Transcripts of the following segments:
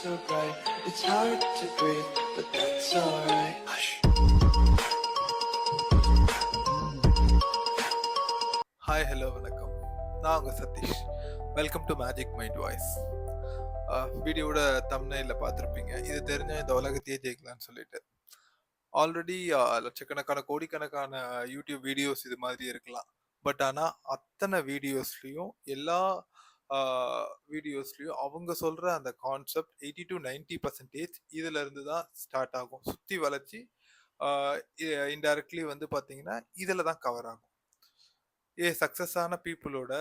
so bright, it's hard to breathe, but that's alright. Hush. Hi hello வணக்கம். நான் உங்கள் Satish. Welcome to magic mind voice. வீடியோட தம்ப்நெயிலில் பார்த்துருப்பீங்க, இது தெரிஞ்ச இந்த உலகத்தையே ஜெயிக்கலான்னு சொல்லிட்டு. ஆல்ரெடி லட்சக்கணக்கான கோடிக்கணக்கான யூடியூப் வீடியோஸ் இது மாதிரி இருக்கலாம். பட் ஆனால் அத்தனை வீடியோஸ்லேயும் எல்லா வீடியோஸ்லேயும் அவங்க சொல்கிற அந்த கான்செப்ட் 80-90% இதில் இருந்து தான் ஸ்டார்ட் ஆகும். சுற்றி வளைச்சி இன்டைரக்ட்லி வந்து பார்த்தீங்கன்னா இதில் தான் கவர் ஆகும். சக்சஸ் ஆன பீப்புளோட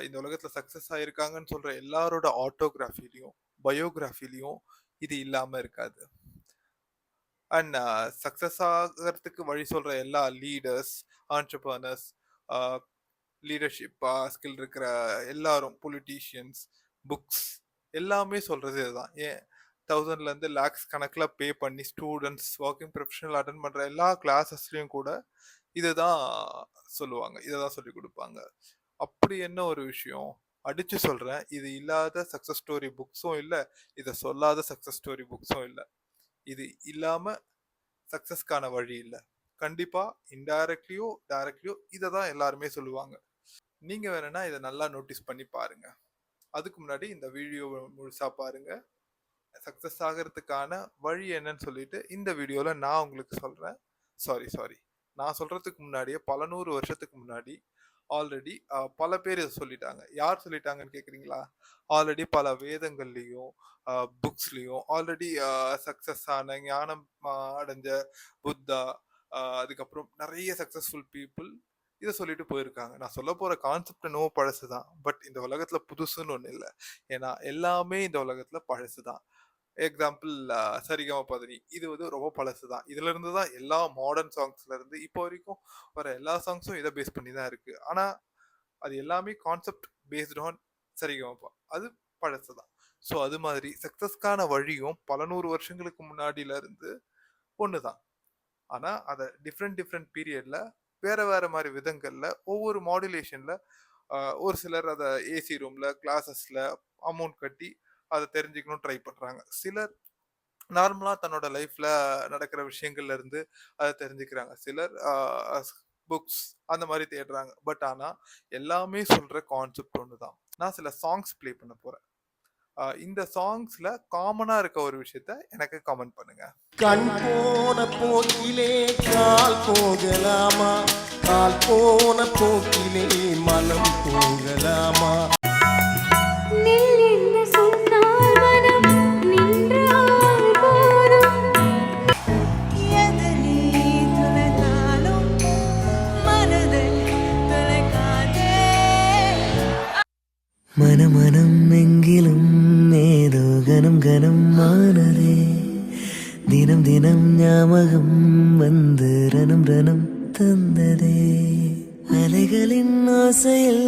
இந்த உலகத்துல சக்சஸ் ஆயிருக்காங்கன்னு சொல்ற எல்லாரோட ஆட்டோகிராஃபிலையும் பயோகிராஃபிலையும் இது இல்லாம இருக்காது. அண்ட் சக்சஸ் ஆகிறதுக்கு வழி சொல்ற எல்லா லீடர்ஸ், ஆண்டர்பிரனர்ஸ், லீடர்ஷிப் ஸ்கில் இருக்கிற எல்லாரும், பொலிட்டீஷியன்ஸ், புக்ஸ் எல்லாமே சொல்றது இதுதான். ஏன் 1000ல இருந்து லேக்ஸ் கணக்கில் பே பண்ணி ஸ்டூடெண்ட்ஸ், ஒர்க்கிங் ப்ரொஃபஷனல் அட்டன் பண்ற எல்லா கிளாஸஸ்லயும் கூட இதுதான் சொல்லுவாங்க, இதைதான் சொல்லி கொடுப்பாங்க. அப்படி என்ன ஒரு விஷயம் அடிச்சு சொல்றேன், இது இல்லாத சக்சஸ் ஸ்டோரி புக்ஸும் இல்லை, இதை சொல்லாத சக்சஸ் ஸ்டோரி புக்ஸும் இல்லை. இது இல்லாம சக்சஸ்க்கான வழி இல்லை. கண்டிப்பா இன்டைரக்ட்லியோ டைரக்ட்லியோ இதை தான் எல்லாருமே சொல்லுவாங்க. நீங்க வேணும்னா இதை நல்லா நோட்டீஸ் பண்ணி பாருங்க. அதுக்கு முன்னாடி இந்த வீடியோ முழுசா பாருங்க. சக்சஸ் ஆகிறதுக்கான வழி என்னன்னு சொல்லிட்டு இந்த வீடியோல நான் உங்களுக்கு சொல்றேன். சாரி நான் சொல்றதுக்கு முன்னாடியே பல 100 வருஷத்துக்கு முன்னாடி ஆல்ரெடி பல பேர் இதை சொல்லிட்டாங்க. யார் சொல்லிட்டாங்கன்னு கேக்குறீங்களா? ஆல்ரெடி பல வேதங்கள்லயும் புக்ஸ்லயும் ஆல்ரெடி சக்சஸ் ஆன, ஞானம் அடைஞ்ச புத்தா, அதுக்கப்புறம் நிறைய சக்சஸ்ஃபுல் பீப்புள் இதை சொல்லிட்டு போயிருக்காங்க. நான் சொல்ல போற கான்செப்ட் என்னவோ பழசுதான், பட் இந்த உலகத்துல புதுசுன்னு ஒண்ணு இல்லை. ஏன்னா எல்லாமே இந்த உலகத்துல பழசுதான். எக்ஸாம்பிள் சரிகமபதனி, இது வந்து ரொம்ப பழசு தான். இதுல இருந்து தான் எல்லா மாடர்ன் சாங்ஸ்ல இருந்து இப்போ வரைக்கும் வர எல்லா சாங்ஸும் இதை பேஸ் பண்ணி தான் இருக்கு. ஆனா அது எல்லாமே கான்செப்ட் பேஸ்ட் ஆன் சரிகமபா, அது பழசு தான். ஸோ அது மாதிரி சக்சஸ்க்கான வழியும் பல 100 வருஷங்களுக்கு முன்னாடியில இருந்து ஒண்ணுதான். ஆனா அதை டிஃப்ரெண்ட் பீரியட்ல வேற மாதிரி விதங்கள்ல ஒவ்வொரு மாடுலேஷன்ல ஒரு சிலர் அதை ஏசி ரூம்ல கிளாஸஸ்ல அமௌண்ட் கட்டி அதை தெரிஞ்சுக்கணும் ட்ரை பண்றாங்க. சிலர் நார்மலா தன்னோட லைஃப்ல நடக்கிற விஷயங்கள்ல இருந்து அதை தெரிஞ்சுக்கிறாங்க. சிலர் புக்ஸ் அந்த மாதிரி தேடுறாங்க. பட் ஆனா எல்லாமே சொல்ற கான்செப்ட் ஒண்ணுதான். நான் சில சாங்ஸ் ப்ளே பண்ண போறேன். இந்த சாங்ஸ்ல காமனா இருக்க ஒரு விஷயத்த எனக்கு கமெண்ட் பண்ணுங்க. கண் போன போக்கிலே கால் போகலாமா, கால் போன போக்கிலே மனம் போகலாமா. மனமனம் எங்கிலும் ஏதோ கனம் கனம் ஆனதே, தினம் தினம் ஞாபகம் வந்து ரனம் ரனம் தந்ததே, அலைகளின் ஆசையில்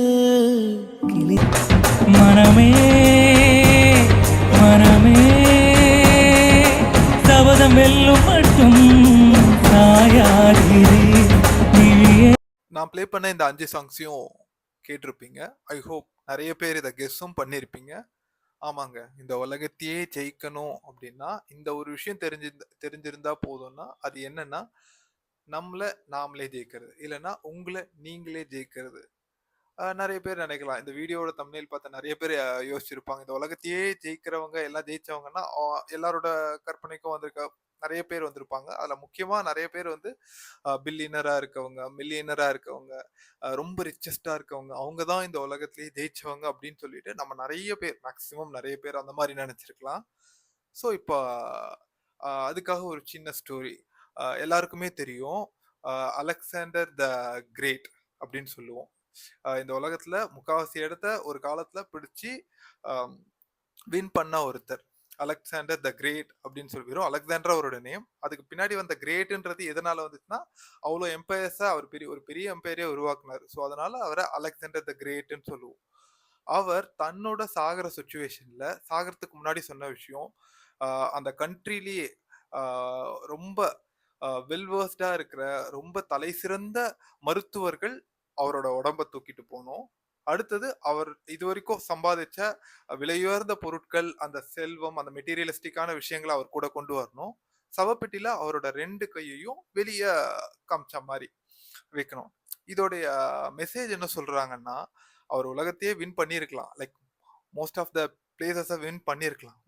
கிளி. மனமே மனமே சபதம் வெல்லும் மட்டும் நான் ப்ளே பண்ண இந்த 5 சாங்ஸையும் கேட்டிருப்பீங்க. ஐ ஹோப் நிறைய பேர் இதை கெஸ்ஸும் பண்ணியிருப்பீங்க. ஆமாங்க, இந்த உலகத்தையே ஜெயிக்கணும் அப்படின்னா இந்த ஒரு விஷயம் தெரிஞ்சிருந்தா போதும்னா அது என்னன்னா, நம்மளை நாமளே ஜெயிக்கிறது, இல்லைன்னா உங்களை நீங்களே ஜெயிக்கிறது. நிறைய பேர் நினைக்கலாம், இந்த வீடியோட தம்ப்நெயில் பார்த்த நிறைய பேர் யோசிச்சிருப்பாங்க, இந்த உலகத்தையே ஜெயிக்கிறவங்க எல்லாம் ஜெயிச்சவங்கன்னா எல்லாரோட கற்பனைக்கும் வந்திருக்க நிறைய பேர் வந்திருப்பாங்க. அதுல முக்கியமா நிறைய பேர் வந்து பில்லியனரா இருக்கவங்க, மில்லியனரா இருக்கவங்க, ரொம்ப ரிச்சஸ்டா இருக்கவங்க, அவங்க தான் இந்த உலகத்திலேயே ஜெயிச்சவங்க அப்படின்னு சொல்லிட்டு நம்ம நிறைய பேர், மேக்சிமம் நிறைய பேர் அந்த மாதிரி நினைச்சிருக்கலாம். ஸோ இப்போ அதுக்காக ஒரு சின்ன ஸ்டோரி. எல்லாருக்குமே தெரியும், அலெக்சாண்டர் த கிரேட் அப்படின்னு சொல்லுவோம். இந்த உலகத்துல முக்காவாசி இடத்த ஒரு காலத்துல பிடிச்சி வின் பண்ண ஒருத்தர் அலெக்சாண்டர் த கிரேட் அப்படின்னு சொல்லிடுவோம். அலெக்சாண்டர் அவரோட நேம். அதுக்கு பின்னாடி வந்த கிரேட்ன்றது எதனால வந்துச்சுன்னா, அவ்வளோ எம்பையர்ஸா அவர் ஒரு பெரிய எம்பையரே உருவாக்குனார். ஸோ அதனால அவரை அலெக்சாண்டர் த கிரேட்னு சொல்லுவோம். அவர் தன்னோட சாகிற சுச்சுவேஷன்ல சாகிறதுக்கு முன்னாடி சொன்ன விஷயம், அந்த கண்ட்ரிலேயே ரொம்ப வெல்வர்ஸ்டா இருக்கிற ரொம்ப தலை சிறந்த மருத்துவர்கள் அவரோட உடம்ப தூக்கிட்டு போனோம். அடுத்தது அவர் இதுவரைக்கும் சம்பாதிச்ச விலையுயர்ந்த பொருட்கள், அந்த செல்வம், அந்த மெட்டீரியலிஸ்டிக்கான விஷயங்கள அவர் கூட கொண்டு வரணும். சவப்பெட்டியில அவரோட 2 கையையும் வெளிய காமிச்ச மாரி வைக்கணும். இதோடைய மெசேஜ் என்ன சொல்றாங்கன்னா, அவர் உலகத்தையே வின் பண்ணியிருக்கலாம். Like most of the places win பண்ணியிருக்கலாம்.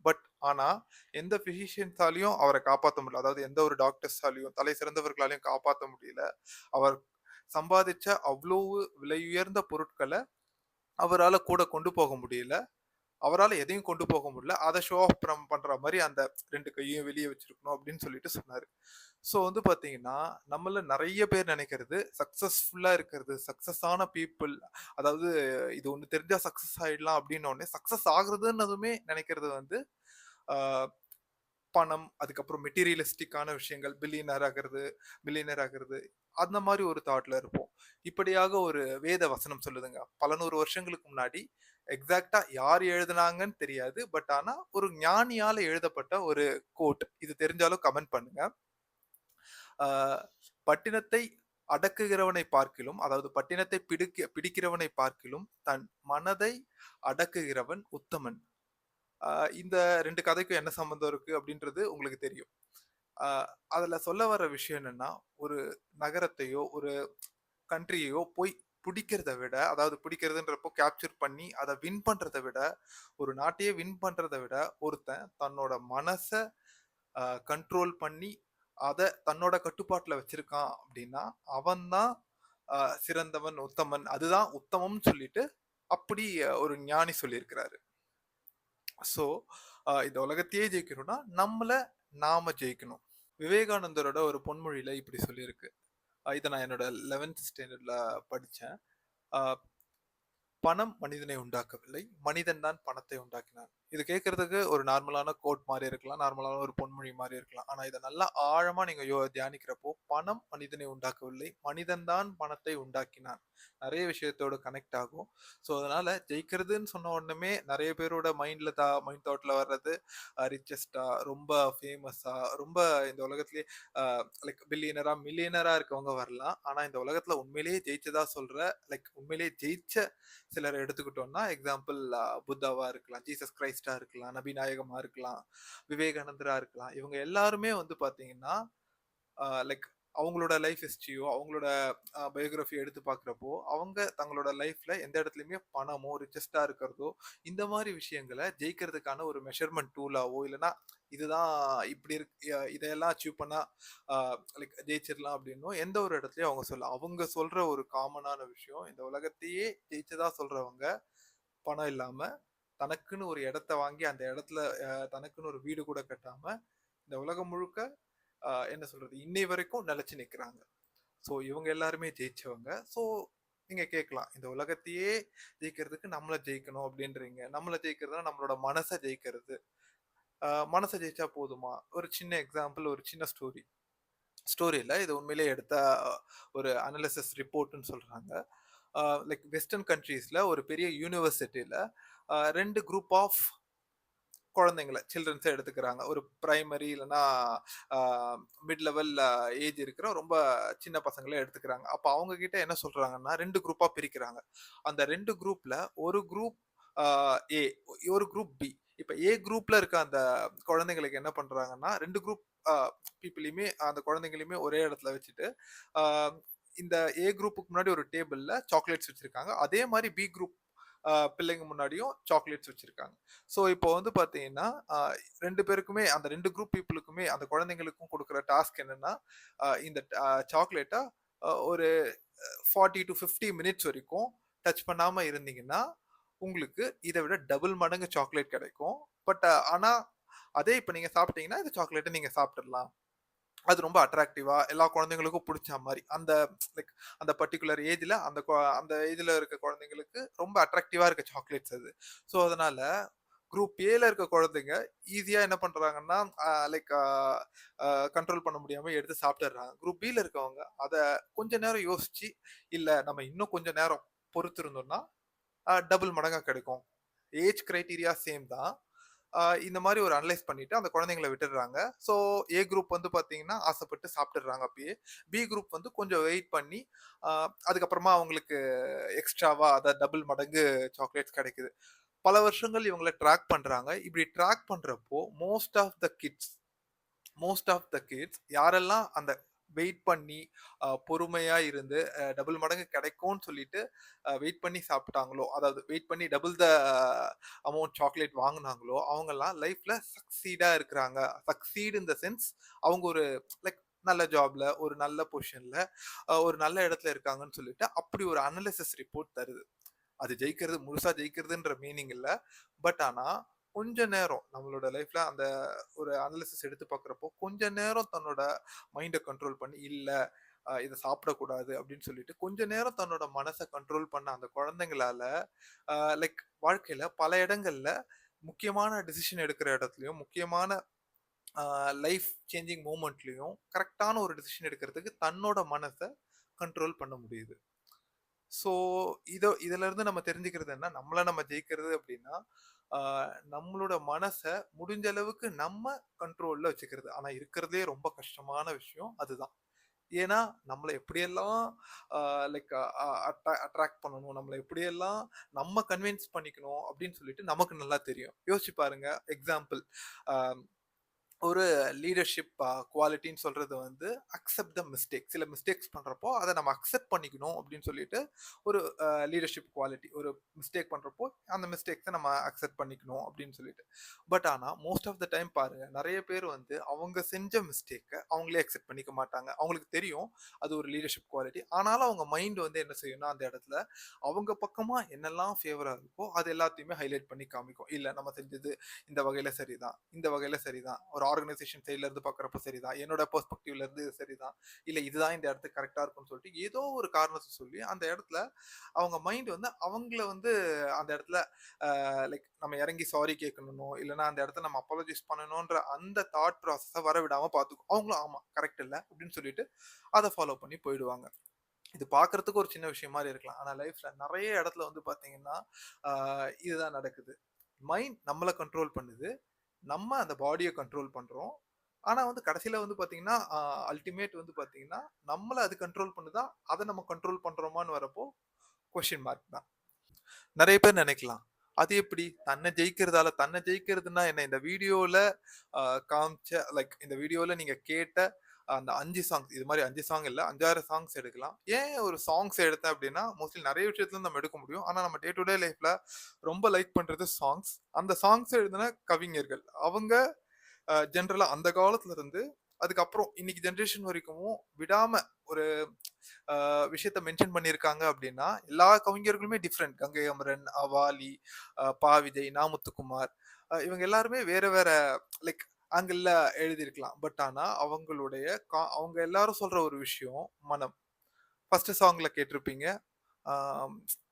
ஆனா, எந்த பிசிஷியன்ஸாலயும் அவர காப்பாத்த முடியல. அதாவது எந்த ஒரு டாக்டர்ஸாலயும், தலை சிறந்தவர்களாலயும் காப்பாத்த முடியல. அவர் சம்பாதிச்ச அவ்வளவு விலையுயர்ந்த பொருட்கள அவரால கூட கொண்டு போக முடியல. அவரால எதையும் கொண்டு போக முடியல. அத ஷோ ஆஃப் பண்ற மாரி அந்த 2 கையையும் வெளிய வச்சிருக்கணும் அப்படின்னு சொல்லிட்டு சொன்னாரு. ஸோ வந்து பார்த்தீங்கன்னா, நம்மள நெறைய பேர் நெனைக்கிறது, சக்சஸ்ஃபுல்லா இருக்கிறது, சக்சஸ் ஆன பீப்பிள் அதாவது இது ஒண்ணு தெரிஞ்சா சக்சஸ் ஆயிடலாம் அப்படின்னோனே, சக்சஸ் ஆகுறதுன்னதுமே நெனைக்கிறது வந்து, ஆ பணம், அதுக்கப்புறம் மெட்டீரியலிஸ்டிக்கான விஷயங்கள், மில்லியனர் ஆகுறது, அந்த மாரி ஒரு தாட்ல இருப்போம். இப்படியாக ஒரு வேத வசனம் சொல்லுதுங்க. பல 100 வருஷங்களுக்கு முன்னாடி எக்ஸாக்ட்டா யார் எழுதுனாங்கன்னு தெரியாது. ஆனா ஒரு ஞானியால எழுதப்பட்ட ஒரு கோட். இது தெரிஞ்சாலும் கமெண்ட் பண்ணுங்க. ஆ பட்டினத்தை அடக்குகிறவனை பார்க்கிலும், அதாவது பட்டினத்தை பிடிக்கிறவனை பார்க்கிலும், தன் மனதை அடக்குகிறவன் உத்தமன். ஆ இந்த 2 கதைக்கும் என்ன சம்மந்தம் இருக்கு அப்படின்றது உங்களுக்கு தெரியும். ஆ அதுல சொல்ல வர விஷயம் என்னன்னா, ஒரு நகரத்தையோ, ஒரு கண்ட்ரியையோ போய் பிடிக்கிறத விட, அதாவது பிடிக்கிறதுன்றப்போ கேப்சர் பண்ணி அத வின் பண்றத விட, ஒரு நாட்டையே வின் பண்றத விட, ஒருத்தன் தன்னோட மனச கண்ட்ரோல் பண்ணி, அத தன்னோட கட்டுப்பாட்டுல வச்சிருக்கான் அப்படின்னா, அவன் தான் சிறந்தவன், உத்தமன். அதுதான் உத்தமம்னு சொல்லிட்டு, அப்படி ஒரு ஞானி சொல்லியிருக்கிறாரு. ஸோ, இந்த உலகத்தையே ஜெயிக்கணும்னா, நம்மள நாம ஜெயிக்கணும். விவேகானந்தரோட ஒரு பொன்மொழியில இப்படி சொல்லியிருக்கு. இத நான் என்னோட 11த் ஸ்டாண்டர்ட்ல படிச்சேன். அ "பணம் மனிதனை உண்டாக்கவில்லை. மனிதன் தான் பணத்தை உண்டாக்கினான்." இது கேட்கறதுக்கு ஒரு நார்மலான கோட் மாரி இருக்கலாம். நார்மலான ஒரு பொன்மொழி மாரி இருக்கலாம். ஆனா இத நல்லா ஆழமா நீங்க தியானிக்கிறப்போ, பணம் மனிதனை உண்டாக்கவில்லை. மனிதன் தான் பணத்தை உண்டாக்கினான். நெறைய விஷயத்தோட கனெக்ட் ஆகும். ஸோ, அதனால ஜெயிக்கிறதுன்னு சொன்ன உடனமே நெறைய பேரோட மைண்ட் தாட்ல வர்றது ரிச்சஸ்ட்டா, ரொம்ப ஃபேமஸா, ரொம்ப இந்த உலகத்திலேயே அ லைக் பில்லியனரா, மில்லியனரா இருக்கவங்க வரலாம். ஆனா இந்த உலகத்துல உண்மையிலேயே ஜெயிச்சதா சொல்ற, லைக் உண்மையிலேயே ஜெயிச்ச சிலர எடுத்துக்கிட்டோம்னா, எக்ஸாம்பிள் புத்தாவா இருக்கலாம், ஜீசஸ் கிரைஸ்ட்டா இருக்கலாம், நபிநாயகமா இருக்கலாம், விவேகானந்தரா இருக்கலாம். இவங்க எல்லாருமே வந்து பார்த்தீங்கன்னா, லைக் அவங்களோட லைஃப் ஹிஸ்டரியோ, அவங்களோட பயோகிராஃபி எடுத்து பார்க்குறப்போ, அவங்க தங்களோட லைஃப்ல எந்த இடத்துலயுமே பணமோ, ரிச்சஸ்ட்டா இருக்கிறதோ, இந்த மாரி விஷயங்கள ஜெயிக்கிறதுக்கான ஒரு மெஷர்மென்ட் டூலாவோ, இல்லன்னா இதுதான் இப்படி இதையெல்லாம் அச்சீவ் பண்ணா அ லைக் ஜெயிச்சிடலாம் அப்படின்னோ, எந்த ஒரு இடத்துலயும் அவங்க அவங்க சொல்ற ஒரு காமனான விஷயம், இந்த உலகத்தையே ஜெயிச்சதா சொல்றவங்க, பணம் இல்லாம, தனக்குன்னு ஒரு இடத்த வாங்கி, அந்த இடத்துல தனக்குன்னு ஒரு வீடு கூட கட்டாம, இந்த உலகம் முழுக்க என்ன சொல்றது? இன்னை வரைக்கும் நிலைச்சு நிக்கிறாங்க. ஸோ இவங்க எல்லாருமே ஜெயிச்சவங்க. ஸோ நீங்க கேட்கலாம். இந்த உலகத்தையே ஜெயிக்கிறதுக்கு நம்மள ஜெயிக்கணும் அப்படின்றீங்க. நம்மள ஜெயிக்கிறதுனா நம்மளோட மனச ஜெயிக்கிறது. மனச ஜெயிச்சா போதுமா? ஒரு சின்ன எக்ஸாம்பிள், ஒரு சின்ன ஸ்டோரி. ஸ்டோரி இல்ல. இது உண்மையிலேயே எடுத்த ஒரு அனாலிசிஸ் ரிப்போர்ட்ன்னு சொல்றாங்க. லைக் வெஸ்டர்ன் கண்ட்ரீஸ்ல ஒரு பெரிய யூனிவர்சிட்டில 2 குரூப் ஆஃப் குழந்தைங்கள சில்ட்ரன்ஸ எடுத்துக்கிறாங்க. ஒரு பிரைமரி இல்லன்னா ஆ மிட் லெவல் ஏஜ் இருக்கிற ரொம்ப சின்ன பசங்கள எடுத்துக்கிறாங்க. அப்ப அவங்க கிட்ட என்ன சொல்றாங்கன்னா, 2 குரூப்பா பிரிக்கிறாங்க. அந்த 2 குரூப்ல ஒரு குரூப் ஆ ஏ, ஒரு குரூப் பி. இப்ப ஏ குரூப்ல இருக்க அந்த குழந்தைங்களுக்கு என்ன பண்றாங்கன்னா, 2 குரூப் ஆ பீப்பிளையுமே அந்த குழந்தைங்களையுமே ஒரே இடத்துல வச்சுட்டு, ஆ இந்த ஏ குரூப்புக்கு முன்னாடி ஒரு டேபிள்ல சாக்லேட்ஸ் வச்சிருக்காங்க. அதே மாரி பி குரூப் பிள்ளைங்க முன்னாடியும் சாக்லேட்ஸ் வச்சிருக்காங்க. ஸோ இப்போ வந்து பார்த்தீங்கன்னா, 2 பேருக்குமே அந்த 2 குரூப் பீப்பிளுக்குமே அந்த குழந்தைங்களுக்கும் குடுக்குற டாஸ்க் என்னன்னா, இந்த சாக்லேட்ட ஒரு 40 டூ 50 மினிட்ஸ் வரைக்கும் டச் பண்ணாம இருந்தீங்கன்னா, உங்களுக்கு இத விட டபுள் மடங்கு சாக்லேட் கிடைக்கும். ஆனா, அதே இப்ப நீங்க சாப்பிட்டீங்கன்னா, இந்த சாக்லேட்ட நீங்க சாப்பிட்டுறலாம். அது ரொம்ப அட்ராக்டிவா எல்லா குழந்தைங்களுக்கும் புடிச்ச மாரி. அந்த லைக் அந்த பர்ட்டிகுலர் ஏஜ்ல அந்த ஏஜ்ல இருக்க குழந்தைங்களுக்கு ரொம்ப அட்ராக்டிவா இருக்க சாக்லேட்ஸ் அது. ஸோ அதனால குரூப் ஏல இருக்க குழந்தைங்க ஈஸியா என்ன பண்றாங்கன்னா, லைக் கண்ட்ரோல் பண்ண முடியாம எடுத்து சாப்பிட்டுர்றாங்க. குரூப் பில இருக்கவங்க அத கொஞ்ச நேரம் யோசிச்சு, இல்ல நம்ம இன்னும் கொஞ்ச நேரம் பொறுத்திருந்தோம்னா, டபுள் மடங்கா கிடைக்கும். ஏஜ் கிரைட்டீரியா சேம் தான். இந்த மாரி ஒரு அனலைஸ் பண்ணிட்டு அந்த குழந்தைங்கள விட்டுடுறாங்க. ஸோ ஏ குரூப் வந்து பார்த்தீங்கன்னா, ஆசைப்பட்டு சாப்பிட்டுடுறாங்க அப்பயே. பி குரூப் வந்து கொஞ்சம் வெயிட் பண்ணி, அ அதுக்கப்புறமா அவங்களுக்கு எக்ஸ்ட்ராவா அதாவது டபுள் மடங்கு சாக்லேட்ஸ் கிடைக்குது. பல வருஷங்கள் இவங்கள ட்ராக் பண்றாங்க. இப்படி ட்ராக் பண்றப்போ மோஸ்ட் ஆஃப் த கிட்ஸ் யாரெல்லாம் அந்த வெயிட் பண்ணி பொறுமையா இருந்து டபுள் மடங்கு கிடைக்கும்னு சொல்லிட்டு வெயிட் பண்ணி சாப்பிட்டாங்களோ, அதாவது வெயிட் பண்ணி டபுள் த அமௌண்ட் சாக்லேட் வாங்குனாங்களோ, அவங்கலாம் லைஃப்ல சக்சீடா இருக்கிறாங்க. சக்சீட் இன் த சென்ஸ் அவங்க ஒரு லைக் நல்ல ஜாப்ல, ஒரு நல்ல பொசிஷன்ல, ஒரு நல்ல இடத்துல இருக்காங்கன்னு சொல்லிட்டு அப்படி ஒரு அனலிசிஸ் ரிப்போர்ட் தருது. அது ஜெயிக்கிறது முழுசா ஜெயிக்கிறதுன்ற மீனிங் இல்ல. பட் ஆனா, கொஞ்ச நேரம் நம்மளோட லைஃப்ல அந்த ஒரு அனாலிசிஸ் எடுத்து பார்க்கிறப்போ, கொஞ்ச நேரம் தன்னோட மைண்ட கண்ட்ரோல் பண்ணி, இல்ல இத சாப்பிடக்கூடாது அப்படின்னு சொல்லிட்டு, கொஞ்ச நேரம் தன்னோட மனச கண்ட்ரோல் பண்ண அந்த குழந்தைங்களால, லைக் வாழ்க்கையில பல இடங்கள்ல முக்கியமான டிசிஷன் எடுக்கிற இடத்துலயும், முக்கியமான லைஃப் சேஞ்சிங் மொமெண்ட்லயும் கரெக்ட்டான ஒரு டிசிஷன் எடுக்கிறதுக்கு தன்னோட மனச கண்ட்ரோல் பண்ண முடியுது. ஸோ, இதிலருந்து நம்ம தெரிஞ்சுக்கிறது என்ன, நம்மள நம்ம ஜெயிக்கிறது அப்டின்னா, ஆ நம்மளோட மனச முடிஞ்ச அளவுக்கு நம்ம கண்ட்ரோல்ல வச்சுக்கிறது. ஆனா இருக்கிறதுலயே ரொம்ப கஷ்டமான விஷயம் அதுதான். ஏன்னா, நம்மள எப்படியெல்லாம் ஆ லைக் அட்ராக்ட் பண்ணணும், நம்மள எப்படியெல்லாம் நம்ம கன்வின்ஸ் பண்ணிக்கணும் அப்டின்னு சொல்லிட்டு நமக்கு நல்லா தெரியும். யோசிச்சு பாருங்க. எக்ஸாம்பிள் ஆ ஒரு லீடர்ஷிப் குவாலிட்டின்னு சொல்றது வந்து அக்செப்ட் த மிஸ்டேக். சில மிஸ்டேக்ஸ் பண்றப்போ அத நம்ம அக்செப்ட் பண்ணிக்கணும் அப்படின்னு சொல்லிட்டு ஒரு லீடர்ஷிப் குவாலிட்டி. ஒரு மிஸ்டேக் பண்றப்போ அந்த மிஸ்டேக்ஸ நம்ம அக்செப்ட் பண்ணிக்கணும் அப்படின்னு சொல்லிட்டு. பட் ஆனா மோஸ்ட் ஆஃப் த டைம் பாருங்க, நெறைய பேர் வந்து அவங்க செஞ்ச மிஸ்டேக்க அவங்களே அக்செப்ட் பண்ணிக்க மாட்டாங்க. அவங்களுக்கு தெரியும் அது ஒரு லீடர்ஷிப் குவாலிட்டி. ஆனாலும் அவங்க மைண்ட் வந்து என்ன செய்யும்னா அந்த இடத்துல அவங்க பக்கமா என்னெல்லாம் ஃபேவரா இருக்கோ அது எல்லாத்தையுமே ஹைலைட் பண்ணி காமிக்கும். இல்ல நம்ம செஞ்சது இந்த வகையில சரிதான். இந்த வகையில சரிதான். ஒரு ஆர்கனைசேஷன் சைட்ல இருந்து பார்க்குறப்ப சரிதான். என்னோட பெர்ஸ்பெக்டிவ்ல இருந்து இது சரிதான். இல்ல இதுதான் இந்த இடத்துக்கு கரெக்ட்டா இருக்கும்னு சொல்லிட்டு ஏதோ ஒரு காரணத்த சொல்லி அந்த இடத்துல அவங்க மைண்ட் வந்து அவங்கள வந்து அந்த இடத்துல லைக் நம்ம இறங்கி சாரி கேட்கணுனோ, இல்லன்னா அந்த இடத்துல நம்ம அப்பாலஜைஸ் பண்ணணுன்ற அந்த தாட் ப்ராசஸ வரவிடாம பார்த்துக்கும். அவங்களும் ஆமா கரெக்ட் இல்ல அப்படின்னு சொல்லிட்டு அத ஃபாலோ பண்ணி போயிடுவாங்க. இது பார்க்கறதுக்கு ஒரு சின்ன விஷயம் மாரி இருக்கலாம். ஆனா லைஃப்ல நெறைய இடத்துல வந்து பார்த்தீங்கன்னா, ஆ இதுதான் நடக்குது. மைண்ட் நம்மள கண்ட்ரோல் பண்ணுது. நம்ம அந்த பாடிய கண்ட்ரோல் பண்றோம். ஆனா வந்து கடைசியில வந்து பார்த்தீங்கன்னா, அல்டிமேட் வந்து பார்த்தீங்கன்னா, நம்மள அது கண்ட்ரோல் பண்ணுதா? அத நம்ம கண்ட்ரோல் பண்றோமான்னு வரப்போ கொஸ்டின் மார்க் தான். நெறைய பேர் நெனைக்கலாம். அது எப்படி? தன்ன ஜெயிக்கிறதுன்னா என்ன? இந்த வீடியோல அ காமிச்ச லைக் இந்த வீடியோல நீங்க கேட்ட அந்த 5 சாங்ஸ் இது மாரி 5 சாங் இல்ல. 5, 6 சாங்ஸ் எடுக்கலாம். ஏன் ஒரு சாங்ஸ் எடுத்தேன் அப்டின்னா, மோஸ்ட்லி நெறைய விஷயத்துல நம்ம எடுக்க முடியும். ஆனா நம்ம டே டு டே லைஃப்ல ரொம்ப லைக் பண்றது சாங்ஸ். அந்த சாங்ஸ் எழுதின கவிஞர்கள். அவங்க ஜெனரலா அந்த காலத்துல இருந்து அதுக்கப்புறம் இன்னைக்கு ஜெனரேஷன் வரைக்கும் விடாம ஒரு விஷயத்த மென்ஷன் பண்ணியிருக்காங்க அப்படின்னா, எல்லா கவிஞர்களுமே டிஃபரெண்ட். கங்கை அமரன், வாலி, பா. விஜய், நா. முத்துக்குமார் இவங்க எல்லாருமே வேற வேற லைக் ஆங்கிள்ல எழுதியிருக்கலாம். பட் ஆனா அவங்களுடைய அவங்க எல்லாரும் சொல்ற ஒரு விஷயம் மனம். ஃபர்ஸ்ட் சாங்ல கேட்டிருப்பீங்க. ஆ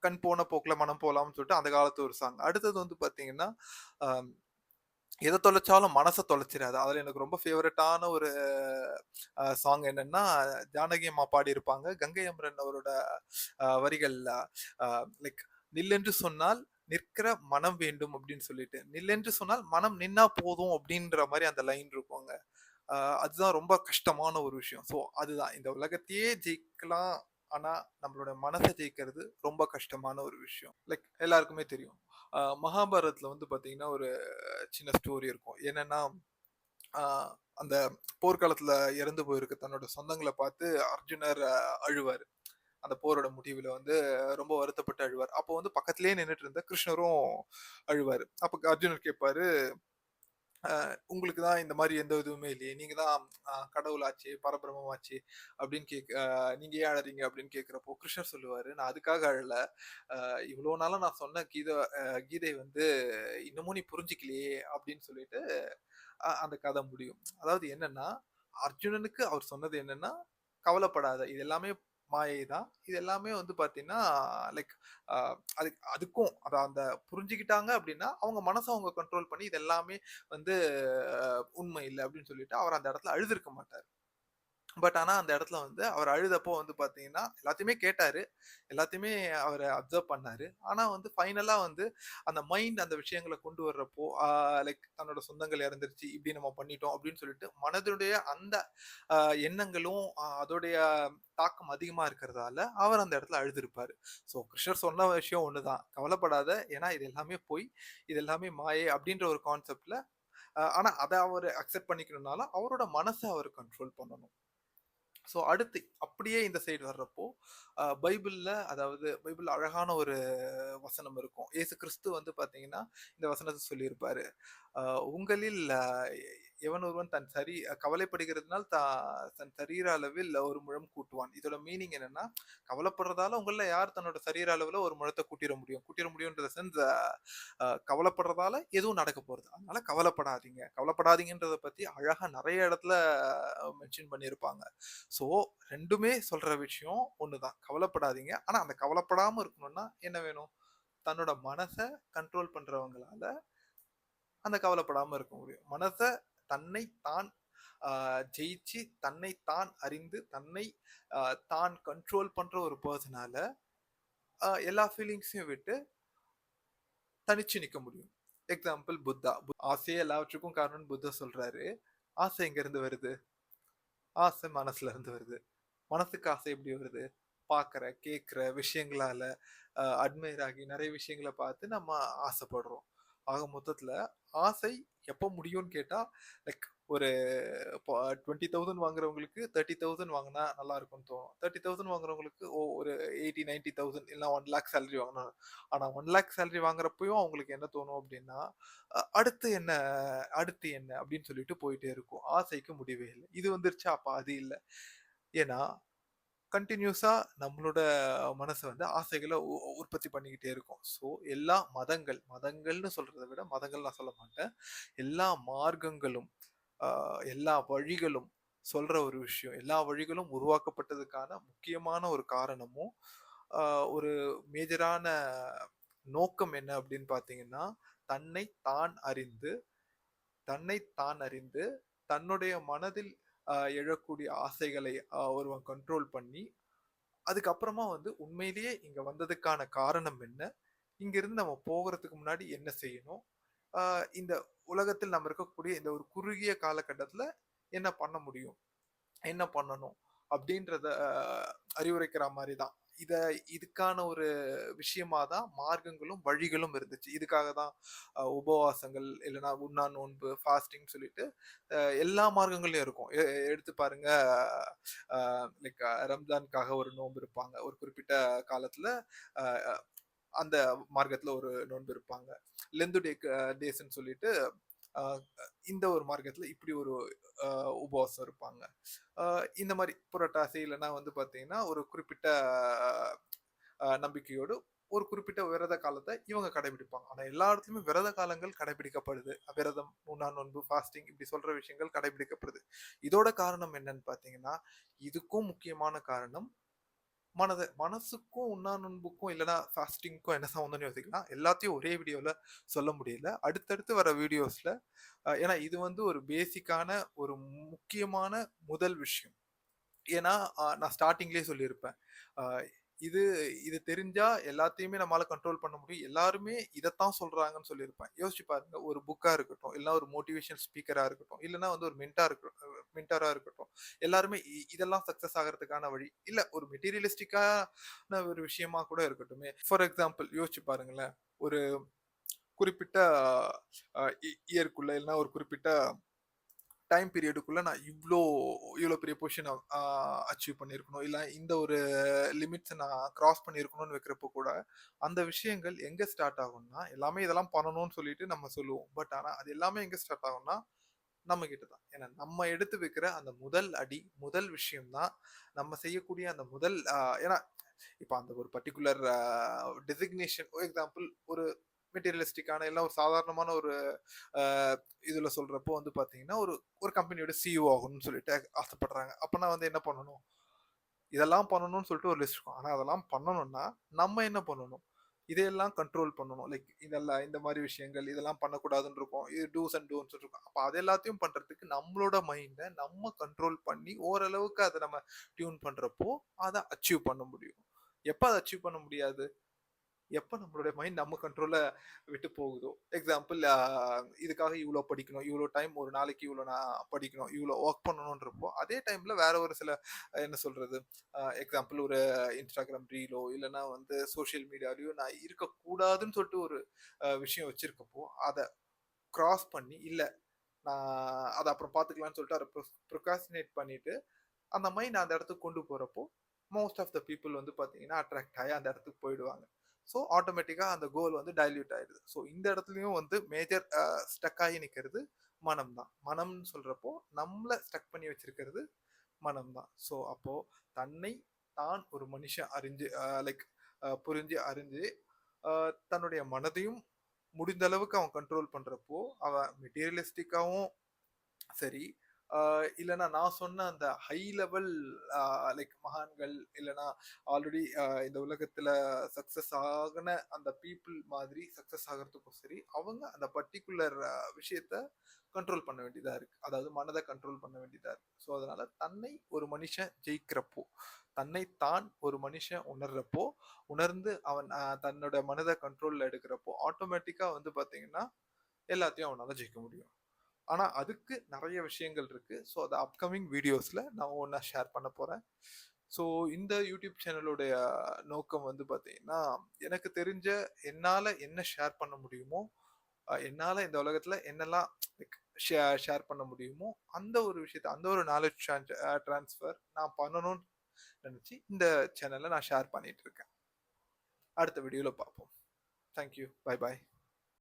கண் போன போக்குல மனம் போலாம்னு சொல்லிட்டு அந்த காலத்து ஒரு சாங். அடுத்தது வந்து பார்த்தீங்கன்னா, அ எத தொலைச்சாலும் மனச தொலைச்சிராத. அதுல எனக்கு ரொம்ப ஃபேவரட்டான ஒரு சாங் என்னன்னா, ஜானகி அம்மா பாடியிருப்பாங்க. கங்கை அமரன் அவரோட வரிகள்ல அ லைக் "நில்லென்று சொன்னால் நிற்கிற மனம் வேண்டும்" அப்படின்னு சொல்லிட்டு. "நில்லென்று சொன்னால் மனம் நின்னா போதும்" அப்படின்ற மாரி அந்த லைன் இருக்குங்க. அ அதுதான் ரொம்ப கஷ்டமான ஒரு விஷயம். ஸோ அதுதான் இந்த உலகத்தையே ஜெயிக்கலாம். ஆனா, நம்மளோட மனச ஜெயிக்கிறது ரொம்ப கஷ்டமான ஒரு விஷயம். லைக் எல்லாருக்குமே தெரியும். மகாபாரதத்துல வந்து பாத்தீங்கன்னா, ஒரு சின்ன ஸ்டோரி இருக்கும். என்னன்னா, ஆ அந்த போர்க்காலத்துல இறந்து போயிருக்க தன்னோட சொந்தங்கள பார்த்து அர்ஜுனர் அழுவாரு. அந்த போரோட முடிவுல வந்து ரொம்ப வருத்தப்பட்டு அழுவார். அப்போ வந்து பக்கத்திலேயே நின்னுட்டு இருந்த கிருஷ்ணரும் அழுவாரு. அப்ப அர்ஜுனர் கேட்பாரு, உங்களுக்கு தான் இந்த மாரி எந்த இதுவுமே இல்லையே. நீங்க தான் கடவுளாச்சே, பரபிரம்மமாச்சே அப்படின்னு நீங்க ஏன் அழறீங்க அப்படின்னு கேட்கிறப்போ, கிருஷ்ணர் சொல்லுவாரு, "நான் அதுக்காக அழல. இவ்வளோ நாளா நான் சொன்ன கீதை வந்து இன்னமும் நீ புரிஞ்சுக்கலையே" அப்படின்னு சொல்லிட்டு அந்த கதை முடியும். அதாவது என்னன்னா, அர்ஜுனனுக்கு அவர் சொன்னது என்னன்னா, "கவலைப்படாத. இது எல்லாமே மாயை தான். இது எல்லாமே வந்து பார்த்தீங்கன்னா, லைக் அ அதுக்கும் அந்த புரிஞ்சுக்கிட்டாங்க அப்படின்னா, அவங்க மனச அவங்க கண்ட்ரோல் பண்ணி இது எல்லாமே வந்து உண்மை இல்ல அப்படின்னு சொல்லிட்டு அவர் அந்த இடத்துல அழுதிருக்க மாட்டாரு. பட் ஆனா அந்த இடத்துல வந்து அவர் அழுதப்போ வந்து பார்த்தீங்கன்னா, எல்லாத்தையுமே கேட்டாரு. எல்லாத்தையுமே அவரு அப்சர்வ் பண்ணாரு. ஆனா வந்து ஃபைனலா வந்து அந்த மைண்ட் அந்த விஷயங்கள கொண்டு வர்றப்போ, லைக் தன்னோட சொந்தங்கள் இறந்துருச்சு, இப்படி நம்ம பண்ணிட்டோம் அப்படின்னு சொல்லிட்டு மனதுடைய அந்த அ எண்ணங்களும், அதோடைய தாக்கம் அதிகமா இருக்கிறதால, அவர் அந்த இடத்துல அழுதிருப்பாரு. ஸோ கிருஷ்ணர் சொன்ன விஷயம் ஒண்ணுதான். கவலைப்படாத. ஏன்னா இது எல்லாமே பொய். இது எல்லாமே மாயை அப்படின்ற ஒரு கான்செப்ட்ல ஆனா அத அவரு அக்செப்ட் பண்ணிக்கணும்னாலும், அவரோட மனச அவரு கண்ட்ரோல் பண்ணணும். ஸோ அடுத்து அப்படியே இந்த சைடு வர்றப்போ, பைபிள்ல அதாவது பைபிள்ல அழகான ஒரு வசனம் இருக்கும். இயேசு கிறிஸ்து வந்து பார்த்தீங்கன்னா, இந்த வசனத்த சொல்லியிருப்பாரு. உங்களில் எவன் ஒருவன் கவலைப்படுகிறதுனால் தன் சரீர அளவில் ஒரு முழம் கூட்டுவான். இதோட மீனிங் என்னன்னா, கவலைப்படுறதால உங்கள்ல யார் தன்னோட சரீர அளவுல ஒரு முழத்த கூட்டிற முடியும்? கூட்டிற முடியும்ன்ற சென்ஸ் கவலைப்படுறதால எதுவும் நடக்க போறது. அதனால கவலைப்படாதீங்க. கவலைப்படாதீங்கன்றத பத்தி அழகா நெறைய இடத்துல மென்ஷன் பண்ணியிருப்பாங்க. ஸோ 2மே சொல்ற விஷயம் ஒண்ணுதான். கவலைப்படாதீங்க. ஆனா அந்த கவலைப்படாம இருக்கணும்னா என்ன வேணும்? தன்னோட மனச கண்ட்ரோல் பண்றவங்களால அந்த கவலைப்படாம இருக்க முடியும். மனச தன்னை தான் ஆ ஜெயிச்சு, தன்னை தான் அறிந்து, தன்னை அ தான் கண்ட்ரோல் பண்ற ஒரு பெர்சனால எல்லா ஃபீலிங்ஸையும் விட்டு தனிச்சு நிக்க முடியும். எக்ஸாம்பிள் புத்தா. ஆசையே எல்லாவற்றுக்கும் காரணம்னு புத்தா சொல்றாரு. ஆசை எங்கேருந்து வருது? ஆசை மனசுல இருந்து வருது. மனசுக்கு ஆசை எப்படி வருது? பார்க்குற, கேட்கிற விஷயங்களால அட்மையர் ஆகி நெறைய விஷயங்கள பார்த்து நம்ம ஆசைப்படுறோம். ஆக மொத்தத்துல ஆசை எப்போ முடியும்னு கேட்டா, லைக் ஒரு இப்போ 20,000 வாங்குறவங்களுக்கு 30,000 வாங்குனா நல்லா இருக்கும்னு தோணும். 30,000 வாங்குறவங்களுக்கு ஒரு 80, 90,000 இல்ல 1,00,000 சேலரி வாங்கணும். ஆனா 1,00,000 சேலரி வாங்குறப்பயும் அவங்களுக்கு என்ன தோணும் அப்டின்னா, அடுத்து என்ன? அடுத்து என்ன? அப்டின்னு சொல்லிட்டு போயிட்டே இருக்கும். ஆசைக்கு முடிவே இல்ல. இது வந்துருச்சா அப்ப அது இல்ல. ஏன்னா கன்டினியூஸா நம்மளோட மனசு வந்து ஆசைகள உற்பத்தி பண்ணிக்கிட்டே இருக்கும். ஸோ எல்லா மதங்கள்னு சொல்றத விட மதங்கள் நான் சொல்ல மாட்டேன். எல்லா மார்க்கங்களும், அ எல்லா வழிகளும் சொல்ற ஒரு விஷயம். எல்லா வழிகளும் உருவாக்கப்பட்டதுக்கான முக்கியமான ஒரு காரணமும், அ ஒரு மேஜரான நோக்கம் என்ன அப்படின்னு பார்த்தீங்கன்னா, தன்னை தான் அறிந்து தன்னை தான் அறிந்து, தன்னுடைய மனதில் எழக்கூடிய ஆசைகளை ஒருவன் கண்ட்ரோல் பண்ணி அதுக்கப்புறமா வந்து உண்மையிலேயே இங்க வந்ததுக்கான காரணம் என்ன? இங்கிருந்து நம்ம போகறதுக்கு முன்னாடி என்ன செய்யணும்? ஆ இந்த உலகத்தில் நம்ம இருக்கக்கூடிய இந்த ஒரு குறுகிய காலகட்டத்துல என்ன பண்ண முடியும்? என்ன பண்ணணும்? அப்படின்றத அறிவுரைக்கிற மாரி தான். இதுக்கான ஒரு விஷயமா தான் மார்க்கங்களும், வழிகளும் இருந்துச்சு. இதுக்காக தான் உபவாசங்கள், இல்லன்னா உண்ணா நோன்பு, ஃபாஸ்டிங் சொல்லிட்டு எல்லா மார்க்கங்கள்லயும் இருக்கும். எடுத்து பாருங்க லைக் ரம்ஜானுக்காக ஒரு நோன்பு இருப்பாங்க. ஒரு குறிப்பிட்ட காலத்துல அ அந்த மார்க்கத்துல ஒரு நோன்பு இருப்பாங்க. லெந்து டேஸ்ன்னு சொல்லிட்டு அ இந்த ஒரு மார்க்கத்துல இப்படி ஒரு அ உபவாசம் இருப்பாங்க. இந்த மாரி புரட்டாசி இல்லன்னா வந்து பார்த்தீங்கன்னா, ஒரு குறிப்பிட்ட நம்பிக்கையோடு ஒரு குறிப்பிட்ட விரத காலத்த இவங்க கடைபிடிப்பாங்க. ஆனா எல்லா இடத்துலயுமே விரத காலங்கள் கடைபிடிக்கப்படுது. விரதம், உண்ணா நோன்பு, ஃபாஸ்டிங் இப்படி சொல்ற விஷயங்கள் கடைபிடிக்கப்படுது. இதோட காரணம் என்னன்னு பார்த்தீங்கன்னா, இதுக்கும் முக்கியமான காரணம் மனசுக்கும் உண்ணா நோன்புக்கும் இல்லன்னா ஃபாஸ்டிங்க்கும் என்ன சம்மந்தம்னு யோசிக்கலாம். எல்லாத்தையும் ஒரே வீடியோல சொல்ல முடியல. அடுத்தடுத்து வர வீடியோஸ்ல ஏன்னா இது வந்து ஒரு பேசிக்கான ஒரு முக்கியமான முதல் விஷயம். ஏன்னா, நான் ஸ்டார்ட்டிங்லயே சொல்லியிருப்பேன். அ இது இது தெரிஞ்சா எல்லாத்தையுமே நம்மால கண்ட்ரோல் பண்ண முடியும். எல்லாருமே இதத்தான் சொல்றாங்கன்னு சொல்லியிருப்பேன். யோசிச்சு பாருங்க. ஒரு புக்கா இருக்கட்டும், இல்ல ஒரு மோட்டிவேஷனல் ஸ்பீக்கரா இருக்கட்டும், இல்லன்னா வந்து ஒரு மென்டாரா இருக்கட்டும். எல்லாருமே இதெல்லாம் சக்சஸ் ஆகறதுக்கான வழி. இல்ல ஒரு மெட்டீரியலிஸ்டிக்கான ஒரு விஷயமா கூட இருக்கட்டுமே. ஃபார் எக்ஸாம்பிள் யோசிச்சு பாருங்களேன். ஒரு குறிப்பிட்ட இயர்க்குள்ள இல்லன்னா ஒரு குறிப்பிட்ட டைம் பீரியடுக்குள்ள நான் இவ்ளோ பெரிய பொசிஷன் அச்சீவ் பண்ணியிருக்கணும். இல்ல இந்த ஒரு லிமிட்ஸ நான் கிராஸ் பண்ணியிருக்கணும்னு வைக்கிறப்போ கூட, அந்த விஷயங்கள் எங்க ஸ்டார்ட் ஆகும்னா, எல்லாமே இதெல்லாம் பண்ணணும்னு சொல்லிட்டு நம்ம சொல்லுவோம். பட் ஆனா அது எல்லாமே எங்க ஸ்டார்ட் ஆகும்னா, நம்ம கிட்ட தான். ஏன்னா நம்ம எடுத்து வைக்கிற அந்த முதல் அடி, முதல் விஷயம் தான் நம்ம செய்யக்கூடிய அந்த முதல் ஏன்னா இப்ப அந்த ஒரு பர்ட்டிகுலர் டெசிக்னேஷன் எக்ஸாம்பிள் ஒரு மெட்டீரியலிஸ்டிக்கான இல்ல ஒரு சாதாரணமான ஒரு அ இதுல சொல்றப்போ வந்து பார்த்தீங்கன்னா, ஒரு ஒரு கம்பெனியோட சிஇஓ ஆகணும்னு சொல்லிட்டு ஆசைப்படுறாங்க. அப்பன்னா வந்து என்ன பண்ணணும்? இதெல்லாம் பண்ணணும்னு சொல்லிட்டு ஒரு லிஸ்ட் இருக்கும். ஆனா அதெல்லாம் பண்ணணும்னா, நம்ம என்ன பண்ணணும்? இதையெல்லாம் கண்ட்ரோல் பண்ணணும். லைக் இதெல்லாம் இந்த மாதிரி விஷயங்கள் இதெல்லாம் பண்ணக்கூடாதுன்னு இருக்கும். இது டூஸ் அண்ட் டோன்ட்ஸ் இருக்கும். அப்ப அது எல்லாத்தையும் பண்றதுக்கு நம்மளோட மைண்ட நம்ம கண்ட்ரோல் பண்ணி ஓரளவுக்கு அத நம்ம டியூன் பண்றப்போ அத அச்சீவ் பண்ண முடியும். எப்ப அத அச்சீவ் பண்ண முடியாது? எப்ப நம்மளுடைய மைண்ட் நம்ம கண்ட்ரோல்ல விட்டு போகுதோ, எக்ஸாம்பிள் இதுக்காக இவ்ளோ படிக்கணும், இவ்ளோ டைம் ஒரு நாளைக்கு இவ்ளோ நான் படிக்கணும், இவ்ளோ வொர்க் பண்ணணும்ன்றப்போ, அதே டைம்ல வேற ஒரு சில என்ன சொல்றது, எக்ஸாம்பிள் ஒரு Instagram ரீலோ இல்லன்னா வந்து சோசியல் மீடியாலயோ நான் இருக்கக்கூடாதுன்னு சொல்லிட்டு ஒரு விஷயம் வச்சிருக்கப்போ, அத கிராஸ் பண்ணி, இல்ல நான் அத அப்புறம் பார்த்துக்கலாம்ன்னு சொல்லிட்டு அத ப்ரொக்ராஸ்டினேட் பண்ணிட்டு, அந்த மைண்ட் அந்த இடத்துக்கு கொண்டு போறப்போ, மோஸ்ட் ஆஃப் த பீப்பிள் வந்து பார்த்தீங்கன்னா, அட்ராக்ட் ஆயி அந்த இடத்துக்கு போயிடுவாங்க. ஸோ, ஆட்டோமேட்டிக்கா அந்த கோல் வந்து டைல்யூட் ஆயிடுது. ஸோ, இந்த இடத்துலயும் வந்து மேஜர் ஸ்டக் ஆகி நிக்கிறது மனம் தான். மனம்னு சொல்றப்போ, நம்மள ஸ்டக் பண்ணி வச்சிருக்கிறது மனம் தான். ஸோ, அப்போ தன்னை தான் ஒரு மனுஷன் அறிஞ்சு லைக் புரிஞ்சு, அறிஞ்சு அ தன்னுடைய மனதையும் முடிந்த அளவுக்கு அவன் கண்ட்ரோல் பண்றப்போ, அவன் மெட்டீரியலிஸ்டிக்காவும் சரி, இல்லன்னா நான் சொன்ன அந்த ஹை லெவல் லைக் மகான்கள் இல்லன்னா ஆல்ரெடி இந்த உலகத்துல சக்சஸ் ஆகுன அந்த பீப்புள் மாதிரி சக்சஸ் ஆகிறதுக்கும் சரி, அவங்க அந்த பர்ட்டிகுலர் விஷயத்த கண்ட்ரோல் பண்ண வேண்டியதா இருக்கு. அதாவது மனதை கண்ட்ரோல் பண்ண வேண்டியதா இருக்கு. ஸோ அதனால தன்னை ஒரு மனுஷன் ஜெயிக்கிறப்போ, தன்னை தான் ஒரு மனுஷன் உணர்றப்போ, உணர்ந்து அவன் தன்னோட மனதை கண்ட்ரோல்ல எடுக்கிறப்போ, ஆட்டோமேட்டிக்கா வந்து பாத்தீங்கன்னா எல்லாத்தையும் அவனால ஜெயிக்க முடியும். ஆனா அதுக்கு நெறைய விஷயங்கள் இருக்கு. ஸோ அத அப்கமிங் வீடியோஸ்ல நான் ஒவ்வொன்னா ஷேர் பண்ண போறேன். ஸோ இந்த யூடியூப் சேனலுடைய நோக்கம் வந்து பார்த்தீங்கன்னா, எனக்கு தெரிஞ்ச என்னால என்ன ஷேர் பண்ண முடியுமோ, என்னால இந்த உலகத்துல என்னெல்லாம் லைக் ஷேர் பண்ண முடியுமோ, அந்த ஒரு விஷயத்த அந்த ஒரு நாலேட்ஜ் ட்ரான்ஸ்ஃபர் நான் பண்ணணும்னு நெனச்சு இந்த சேனல்ல நான் ஷேர் பண்ணிட்டு இருக்கேன். அடுத்த வீடியோல பார்ப்போம். Thank you. Bye bye.